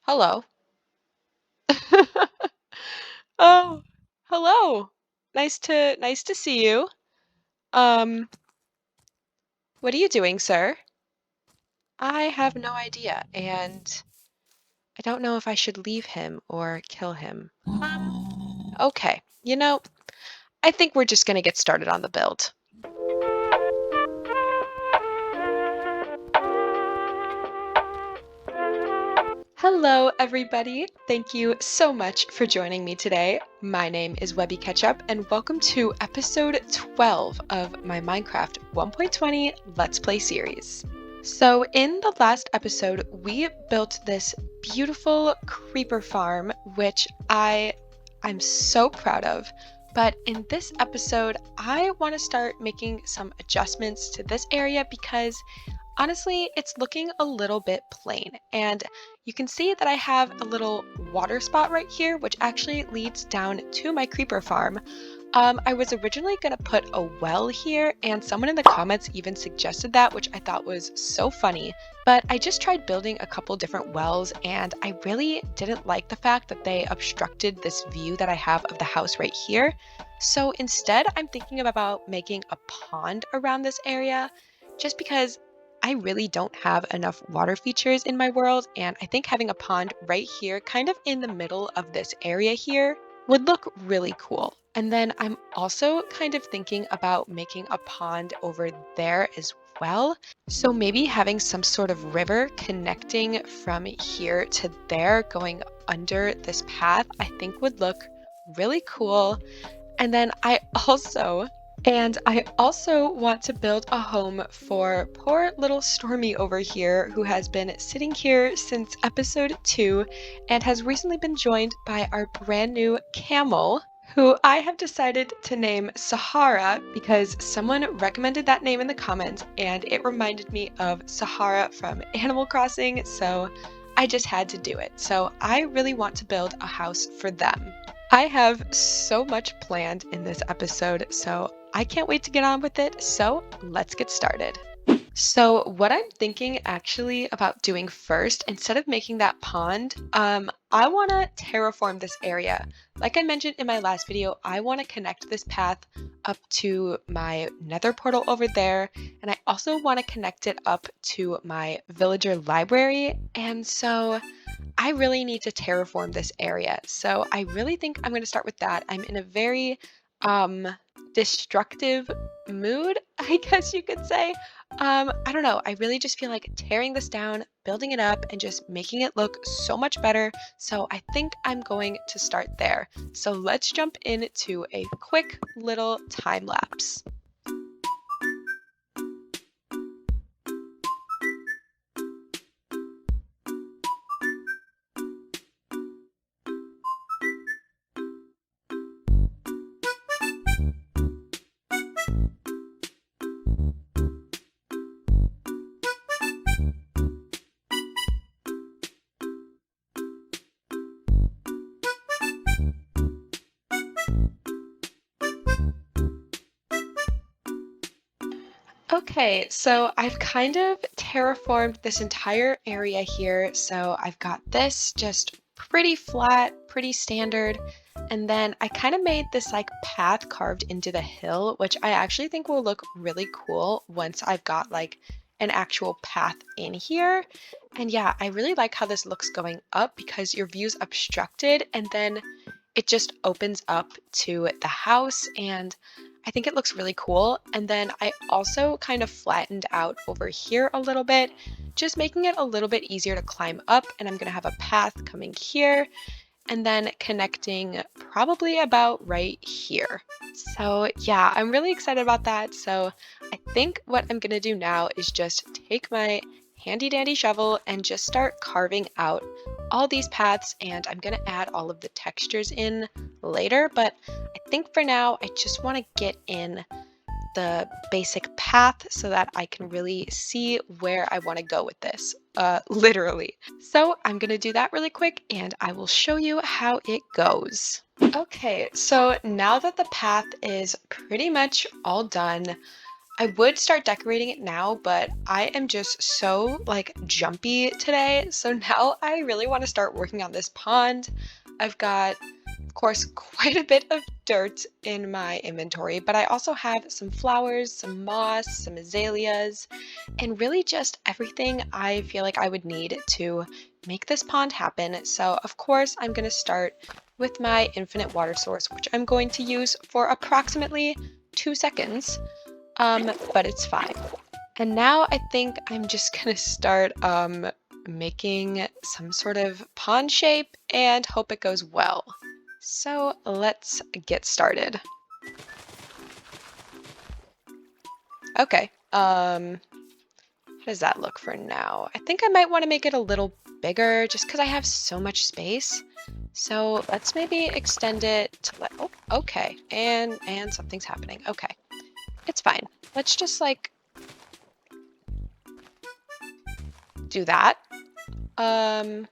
Hello. Oh, hello. Nice to see you. Um, what are you doing, sir? I have no idea, and I don't know if I should leave him or kill him. Okay. I think we're just gonna get started on the build. Hello, everybody. Thank you so much for joining me today. My name is Webby Ketchup, and welcome to episode 12 of my Minecraft 1.20 Let's Play series. So, in the last episode, we built this beautiful creeper farm, which I'm so proud of. But in this episode, I want to start making some adjustments to this area because honestly, it's looking a little bit plain. And you can see that I have a little water spot right here, which actually leads down to my creeper farm. I was originally going to put a well here, and someone in the comments even suggested that, which I thought was so funny. But I just tried building a couple different wells, and I really didn't like the fact that they obstructed this view that I have of the house right here. So instead, I'm thinking about making a pond around this area, just because I really don't have enough water features in my world, and I think having a pond right here, kind of in the middle of this area here, would look really cool. And then I'm also kind of thinking about making a pond over there as well. So maybe having some sort of river connecting from here to there, going under this path, I think would look really cool. And then I also want to build a home for poor little Stormy over here, who has been sitting here since episode 2 and has recently been joined by our brand new camel, who I have decided to name Sahara because someone recommended that name in the comments and it reminded me of Sahara from Animal Crossing, so I just had to do it. So I really want to build a house for them. I have so much planned in this episode, so I can't wait to get on with it. So let's get started. So what I'm thinking actually about doing first, instead of making that pond, I want to terraform this area. Like I mentioned in my last video, I want to connect this path up to my nether portal over there, and I also want to connect it up to my villager library. And so I really need to terraform this area. So I really think I'm going to start with that. I'm in a very um, destructive mood, I guess you could say. I don't know. I really just feel like tearing this down, building it up, and just making it look so much better. So I think I'm going to start there. So let's jump into a quick little time lapse. Okay, so I've kind of terraformed this entire area here. So I've got this just pretty flat, pretty standard. And then I kind of made this like path carved into the hill, which I actually think will look really cool once I've got like an actual path in here. And yeah, I really like how this looks going up because your view's obstructed and then it just opens up to the house, and I think it looks really cool. And then I also kind of flattened out over here a little bit, just making it a little bit easier to climb up. And I'm going to have a path coming here and then connecting probably about right here. So yeah, I'm really excited about that. So I think what I'm gonna do now is just take my handy dandy shovel and just start carving out all these paths, and I'm gonna add all of the textures in later, but I think for now I just want to get in the basic path so that I can really see where I want to go with this, literally. So I'm going to do that really quick and I will show you how it goes. Okay, so now that the path is pretty much all done, I would start decorating it now, but I am just so like jumpy today. So now I really want to start working on this pond. I've got, of course, quite a bit of dirt in my inventory, but I also have some flowers, some moss, some azaleas, and really just everything I feel like I would need to make this pond happen. So of course, I'm going to start with my infinite water source, which I'm going to use for approximately 2 seconds, but it's fine. And now I think I'm just gonna start making some sort of pond shape and hope it goes well. So let's get started. Okay, how does that look for now? I think I might want to make it a little bigger just because I have so much space. So let's maybe extend it to oh, okay, and something's happening. Okay, it's fine. Let's just like do that. Um,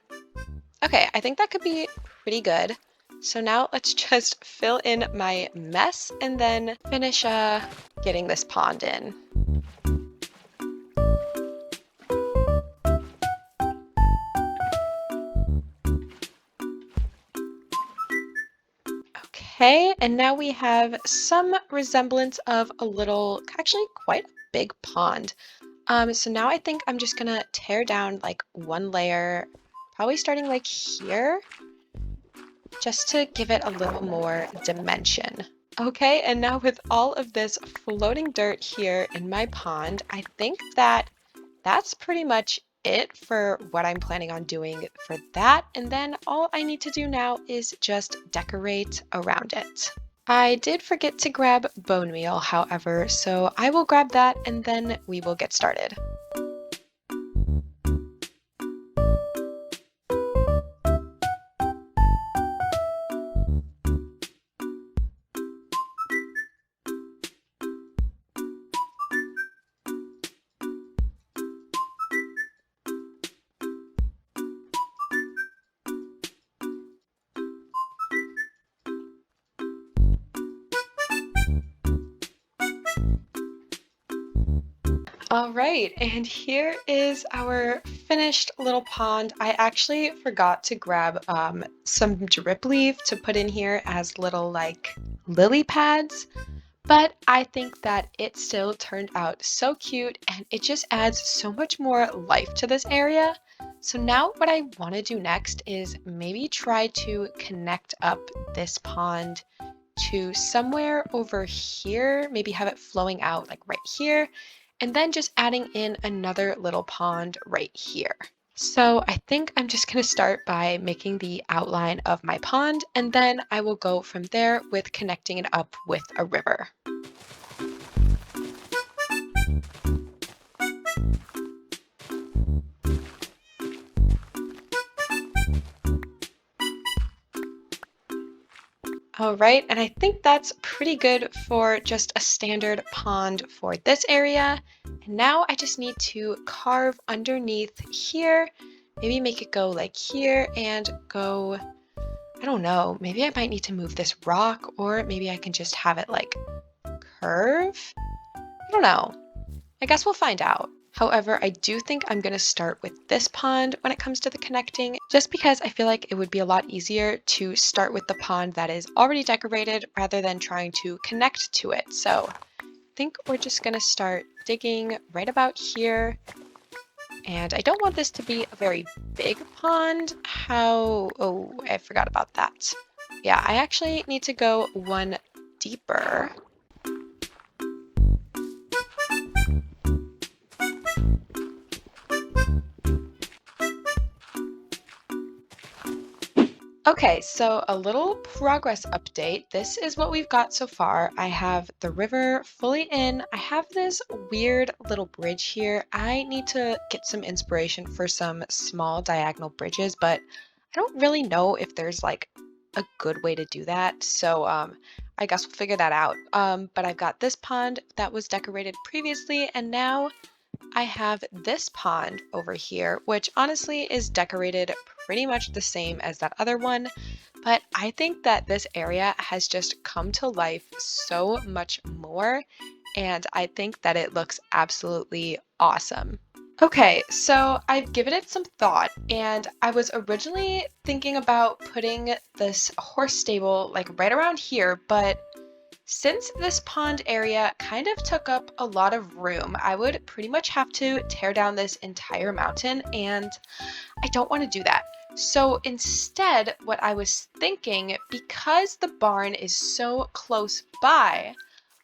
okay, I think that could be pretty good. So now let's just fill in my mess and then finish getting this pond in. Okay, and now we have some resemblance of a little, actually quite a big pond. So now I think I'm just gonna tear down like one layer, probably starting like here, just to give it a little more dimension. Okay, and now with all of this floating dirt here in my pond, I think that that's pretty much it for what I'm planning on doing for that. And then all I need to do now is just decorate around it. I did forget to grab bone meal, however, so I will grab that and then we will get started. All right, and here is our finished little pond. I actually forgot to grab some drip leaf to put in here as little like lily pads, but I think that it still turned out so cute and it just adds so much more life to this area. So now what I want to do next is maybe try to connect up this pond to somewhere over here, maybe have it flowing out like right here, and then just adding in another little pond right here. So I think I'm just going to start by making the outline of my pond, and then I will go from there with connecting it up with a river. All right, and I think that's pretty good for just a standard pond for this area. And now I just need to carve underneath here, maybe make it go like here and go, I don't know, maybe I might need to move this rock or maybe I can just have it like curve. I don't know. I guess we'll find out. However, I do think I'm going to start with this pond when it comes to the connecting, just because I feel like it would be a lot easier to start with the pond that is already decorated rather than trying to connect to it. So I think we're just going to start digging right about here. And I don't want this to be a very big pond. Oh, I forgot about that. Yeah, I actually need to go one deeper. Okay, so a little progress update. This is what we've got so far. I have the river fully in. I have this weird little bridge here. I need to get some inspiration for some small diagonal bridges, but I don't really know if there's like a good way to do that. So I guess we'll figure that out. But I've got this pond that was decorated previously, and now I have this pond over here, which honestly is decorated pretty much the same as that other one, but I think that this area has just come to life so much more, and I think that it looks absolutely awesome. Okay, so I've given it some thought, and I was originally thinking about putting this horse stable like right around here, but since this pond area kind of took up a lot of room, I would pretty much have to tear down this entire mountain, and I don't want to do that. So instead, what I was thinking, because the barn is so close by,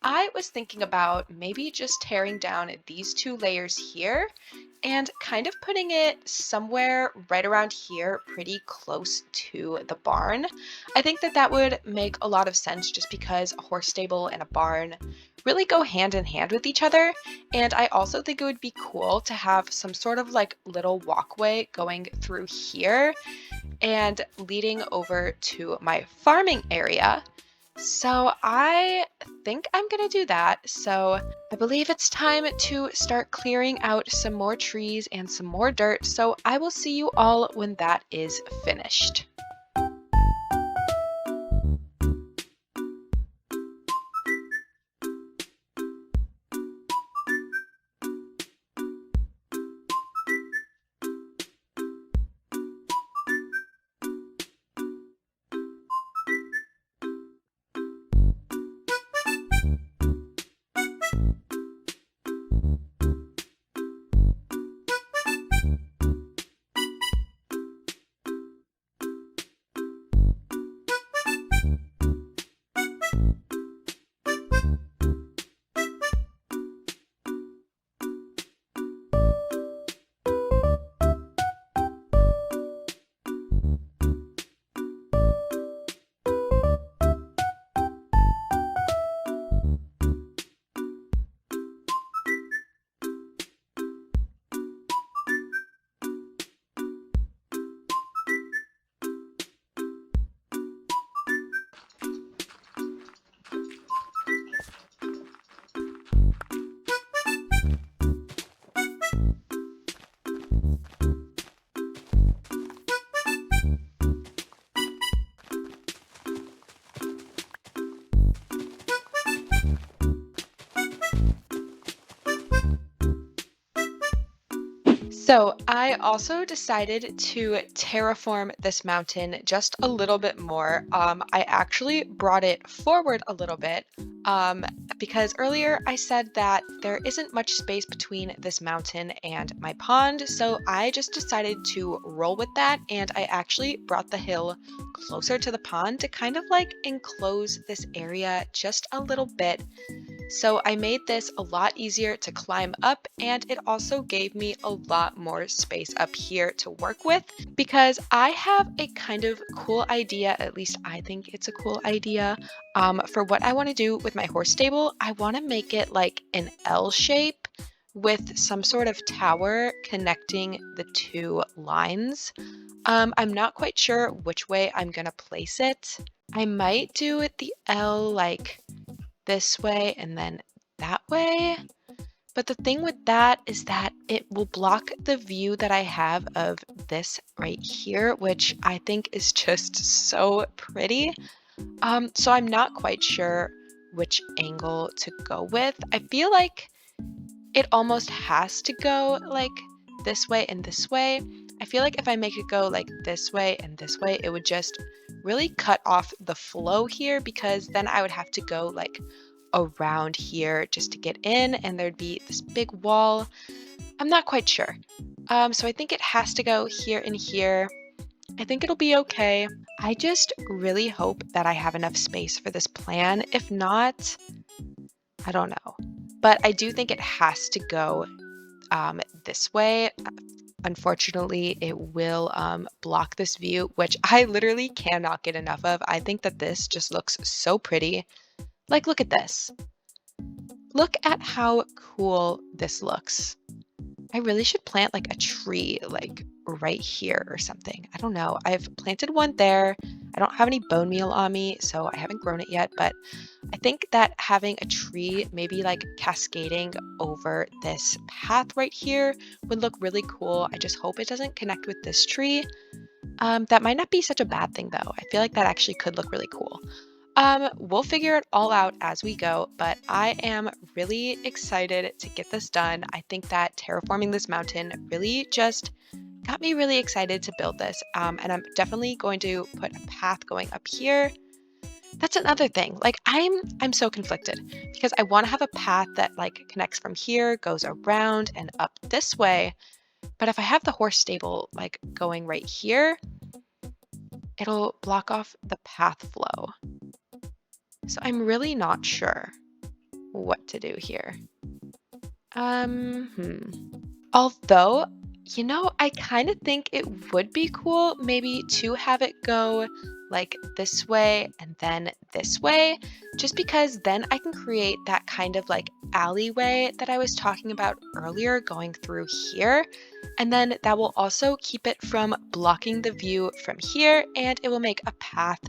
I was thinking about maybe just tearing down these two layers here and kind of putting it somewhere right around here, pretty close to the barn. I think that that would make a lot of sense just because a horse stable and a barn really go hand in hand with each other. And I also think it would be cool to have some sort of like little walkway going through here and leading over to my farming area. So I think I'm gonna do that. So I believe it's time to start clearing out some more trees and some more dirt. So I will see you all when that is finished. So I also decided to terraform this mountain just a little bit more. I actually brought it forward a little bit um, because earlier I said that there isn't much space between this mountain and my pond. So I just decided to roll with that, and I actually brought the hill closer to the pond to kind of like enclose this area just a little bit. So I made this a lot easier to climb up, and it also gave me a lot more space up here to work with because I have a kind of cool idea, at least I think it's a cool idea, for what I want to do with my horse stable. I want to make it like an L shape with some sort of tower connecting the two lines. I'm not quite sure which way I'm gonna place it. I might do it the L like this way and then that way. But the thing with that is that it will block the view that I have of this right here, which I think is just so pretty. So I'm not quite sure which angle to go with. I feel like it almost has to go like this way and this way. I feel like if I make it go like this way and this way, it would just really cut off the flow here because then I would have to go like around here just to get in and there'd be this big wall. I'm not quite sure. So I think it has to go here and here. I think it'll be okay. I just really hope that I have enough space for this plan. If not, I don't know. But I do think it has to go this way. Unfortunately, it will block this view, which I literally cannot get enough of. I think that this just looks so pretty. Like, look at this. Look at how cool this looks. I really should plant like a tree like right here or something. I don't know. I've planted one there. I don't have any bone meal on me, so I haven't grown it yet, but I think that having a tree maybe like cascading over this path right here would look really cool. I just hope it doesn't connect with this tree. That might not be such a bad thing though. I feel like that actually could look really cool. We'll figure it all out as we go, but I am really excited to get this done. I think that terraforming this mountain really just got me really excited to build this. And I'm definitely going to put a path going up here. That's another thing. Like I'm so conflicted because I want to have a path that like connects from here, goes around and up this way. But if I have the horse stable like going right here, it'll block off the path flow. So I'm really not sure what to do here. Although, I kind of think it would be cool maybe to have it go like this way and then this way, just because then I can create that kind of like alleyway that I was talking about earlier going through here. And then that will also keep it from blocking the view from here, and it will make a path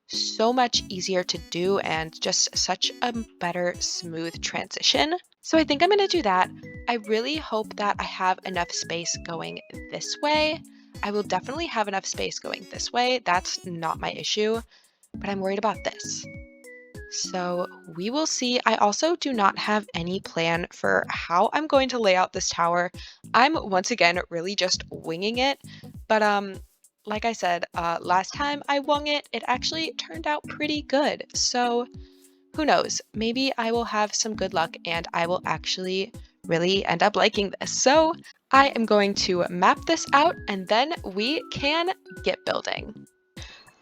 so much easier to do and just such a better smooth transition. So I think I'm going to do that. I really hope that I have enough space going this way. I will definitely have enough space going this way. That's not my issue, but I'm worried about this. So we will see. I also do not have any plan for how I'm going to lay out this tower. I'm once again really just winging it, but like I said, last time I wung it, it actually turned out pretty good. So who knows? Maybe I will have some good luck and I will actually really end up liking this. So I am going to map this out and then we can get building.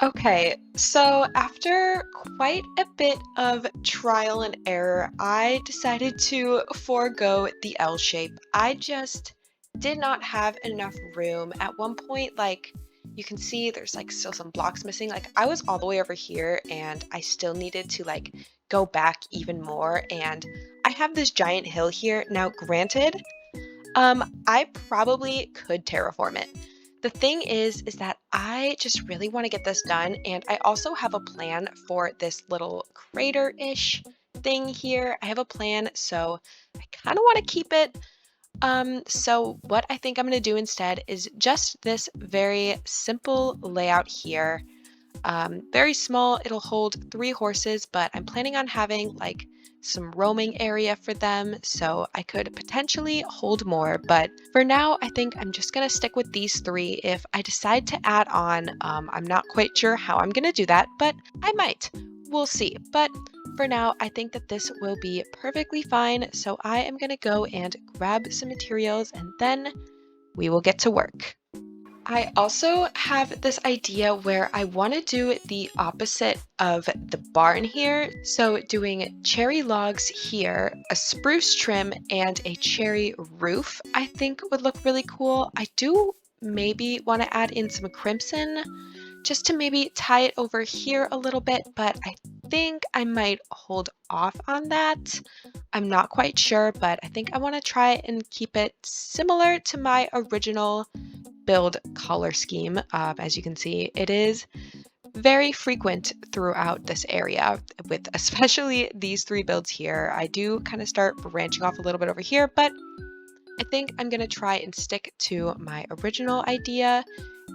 Okay, so after quite a bit of trial and error, I decided to forego the L shape. I just did not have enough room. At one point, like, you can see there's like still some blocks missing. Like, I was all the way over here and I still needed to like go back even more. And I have this giant hill here. Now, granted, I probably could terraform it. The thing is that I just really want to get this done, and I also have a plan for this little crater-ish thing here. I have a plan, so I kind of want to keep it. So what I think I'm going to do instead is just this very simple layout here. Very small, it'll hold 3 horses, but I'm planning on having like some roaming area for them, so I could potentially hold more, but for now I think I'm just gonna stick with these 3. If I decide to add on, I'm not quite sure how I'm gonna do that, but I might. We'll see. But for now, I think that this will be perfectly fine, so I am gonna go and grab some materials and then we will get to work. I also have this idea where I want to do the opposite of the barn here. So doing cherry logs here, a spruce trim, and a cherry roof, I think would look really cool. I do maybe want to add in some crimson just to maybe tie it over here a little bit, but I think I might hold off on that. I'm not quite sure, but I think I want to try and keep it similar to my original build color scheme. As you can see, it is very frequent throughout this area with especially these 3 builds here. I do kind of start branching off a little bit over here, but I think I'm going to try and stick to my original idea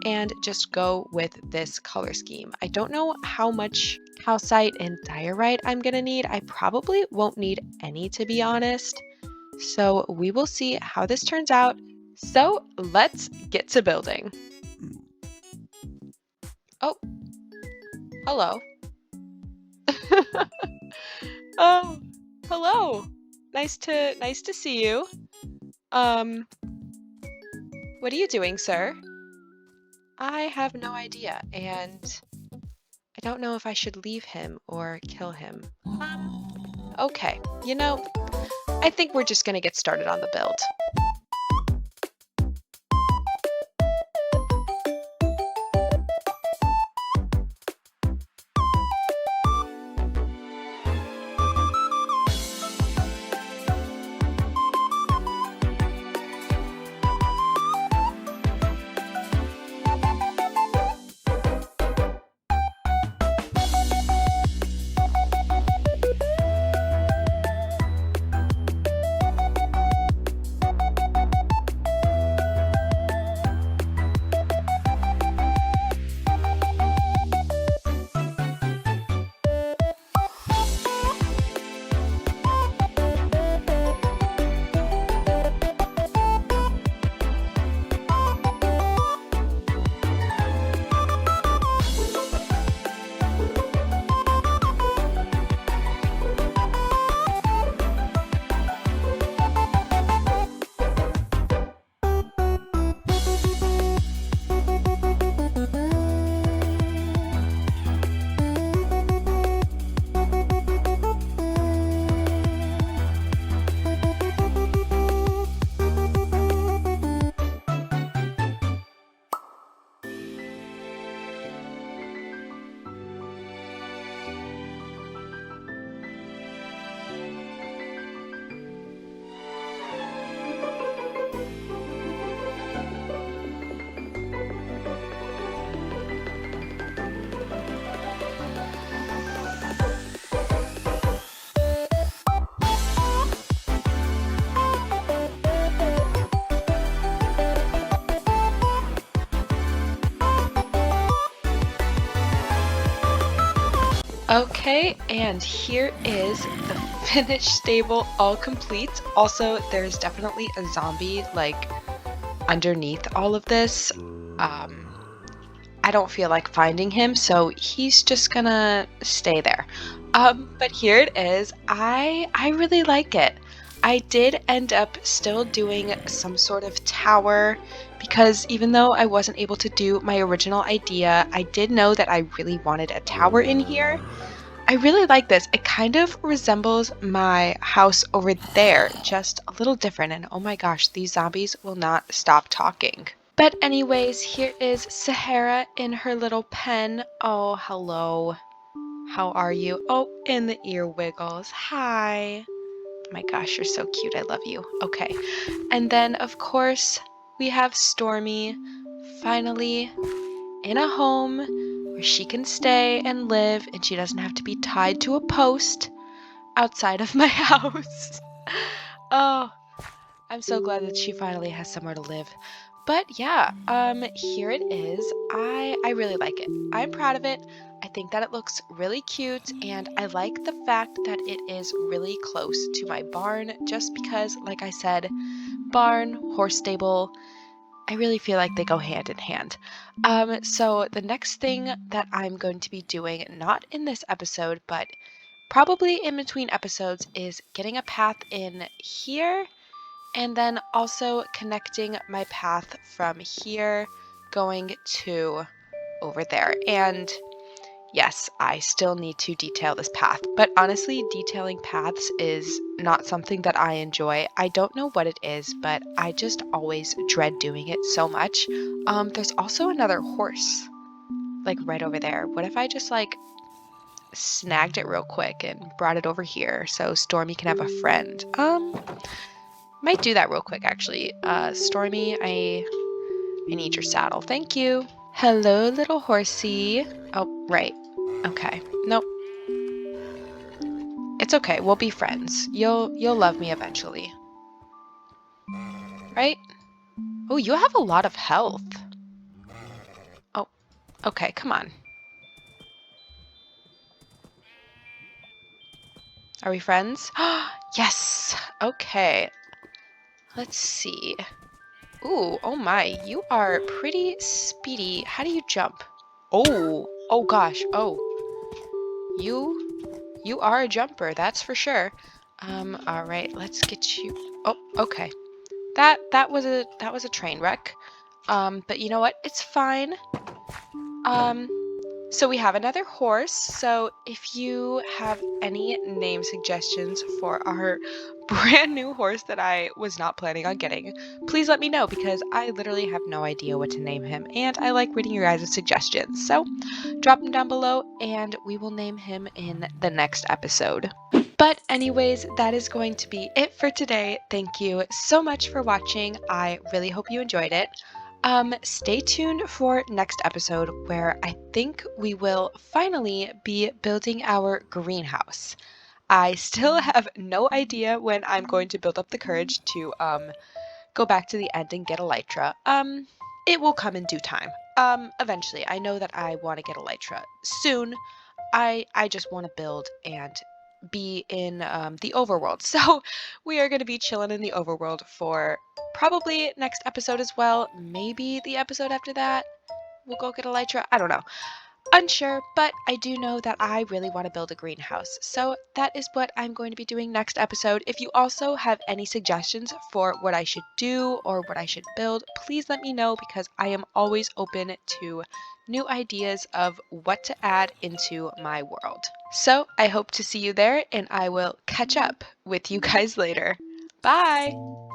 and just go with this color scheme. I don't know how much calcite and diorite I'm going to need. I probably won't need any, to be honest. So we will see how this turns out. So let's get to building. Oh, hello. Oh, hello. Nice to see you. Um, what are you doing, sir? I have no idea, and I don't know if I should leave him or kill him. Okay, I think we're just gonna get started on the build. Okay, and here is the finished stable all complete. Also, there's definitely a zombie like underneath all of this. I don't feel like finding him, so he's just gonna stay there. But here it is. I really like it. I did end up still doing some sort of tower because even though I wasn't able to do my original idea, I did know that I really wanted a tower in here. I really like this. It kind of resembles my house over there, just a little different. And oh my gosh, these zombies will not stop talking. But anyways, here is Sahara in her little pen. Oh, hello. How are you? Oh, in the ear wiggles. Hi. Oh my gosh, you're so cute. I love you. Okay. And then, of course, we have Stormy finally in a home where she can stay and live and she doesn't have to be tied to a post outside of my house. Oh, I'm so glad that she finally has somewhere to live. But yeah, here it is. I really like it. I'm proud of it. I think that it looks really cute and I like the fact that it is really close to my barn just because, like I said, barn, horse stable, I really feel like they go hand in hand. So the next thing that I'm going to be doing, not in this episode, but probably in between episodes, is getting a path in here and then also connecting my path from here going to over there. And yes, I still need to detail this path, but honestly, detailing paths is not something that I enjoy. I don't know what it is, but I just always dread doing it so much. There's also another horse, like right over there. What if I just like snagged it real quick and brought it over here so Stormy can have a friend? Might do that real quick actually. Stormy, I need your saddle. Thank you. Hello, little horsey. Oh, right. Okay. Nope. It's okay. We'll be friends. You'll love me eventually. Right? Oh, you have a lot of health. Oh, okay. Come on. Are we friends? Yes. Okay. Let's see. Ooh, oh my. You are pretty speedy. How do you jump? Oh, oh gosh. Oh, you are a jumper. That's for sure. All right. Let's get you. Oh, okay. That was a train wreck. But you know what? It's fine. Um, so we have another horse. So if you have any name suggestions for our brand new horse that I was not planning on getting, please let me know because I literally have no idea what to name him and I like reading your guys' suggestions. So drop them down below and we will name him in the next episode. But anyways, that is going to be it for today. Thank you so much for watching. I really hope you enjoyed it. Stay tuned for next episode where I think we will finally be building our greenhouse. I still have no idea when I'm going to build up the courage to go back to the end and get elytra. It will come in due time. Eventually. I know that I want to get elytra soon. I just want to build and be in the overworld. So we are going to be chilling in the overworld for probably next episode as well. Maybe the episode after that we'll go get elytra. I don't know. Unsure, but I do know that I really want to build a greenhouse. So that is what I'm going to be doing next episode. If you also have any suggestions for what I should do or what I should build, please let me know because I am always open to new ideas of what to add into my world. So I hope to see you there and I will catch up with you guys later. Bye!